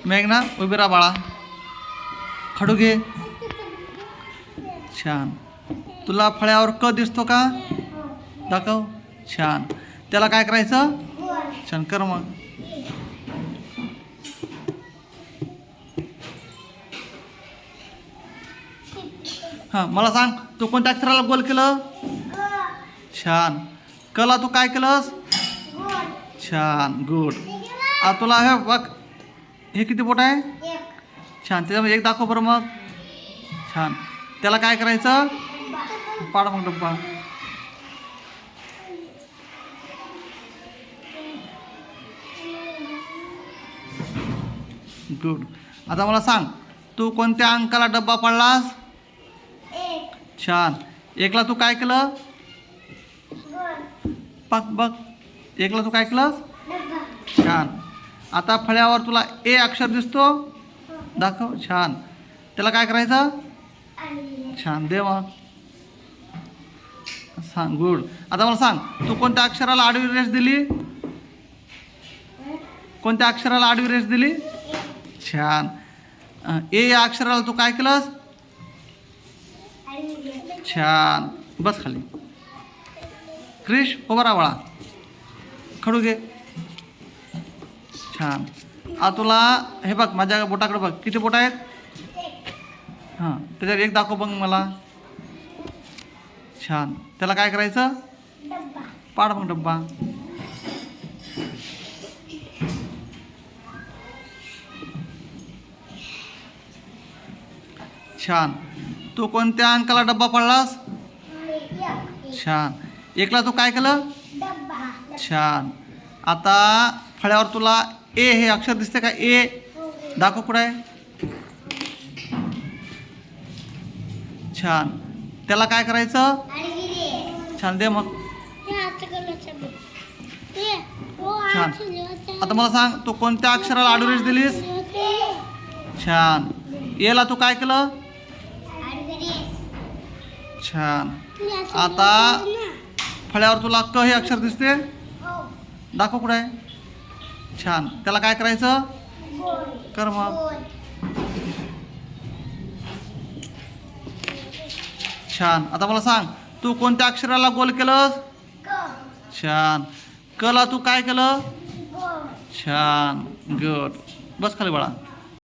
मेघना उभी राहा बाळा. खडू घे. छान. तुला फळ्यावर क दिसतो का? दाखव. छान. त्याला काय करायचं? छान कर मग. हां मला सांग, तू कोणत्या अक्षराला गोल केलं? छान. कला तू काय केलंस? छान. गुड. आता तुला हे बघ, हे किती बोट आहे? छान. त्याच्यामध्ये एक दाखव बरं मग. छान. त्याला काय करायचं? पाड मग डब्बा. गुड. आता मला सांग, तू कोणत्या अंकाला डब्बा पाडलास? छान. एकला तू काय केलं? बघ बघ, एकला तू काय केलंस? छान. आता फळ्यावर तुला ए अक्षर दिसतो? दाखव. छान. त्याला काय करायचं? छान. दे मग. सांग. गुड. आता मला सांग, तू कोणत्या अक्षराला आडवी रेष दिली? कोणत्या अक्षराला आडवी रेष दिली? छान. ए या अक्षराला तू काय केलंस? छान. बस खाली. क्रिश उभा राहा बाळा. खडू घे. छान. आता तुला हे बघ, माझ्या बोटाकडे बघ, किती बोट आहेत? हां, त्याच्यात एक दाखव बघ मला. छान. त्याला काय करायचं? पाड मग डब्बा. छान. तू कोणत्या अंकाला डब्बा पाडलास? छान. एकला तू काय केलं? छान. आता फळ्यावर तुला ए हे अक्षर दिसते का? ए दाखव कुठं आहे? छान. त्याला काय करायचं? छान. दे मग. छान. आता मला सांग, तू कोणत्या अक्षराला आडवी रेष दिलीस? छान. एला तू काय केलं? छान. आता फळ्यावर तुला क हे अक्षर दिसते? दाखव कुठं आहे? छान. त्याला काय करायचं? कर मग. छान. आता मला सांग, तू कोणत्या अक्षराला गोल केलंस? छान. कला तू काय केलं? छान. गुड. बस खाली बाळा.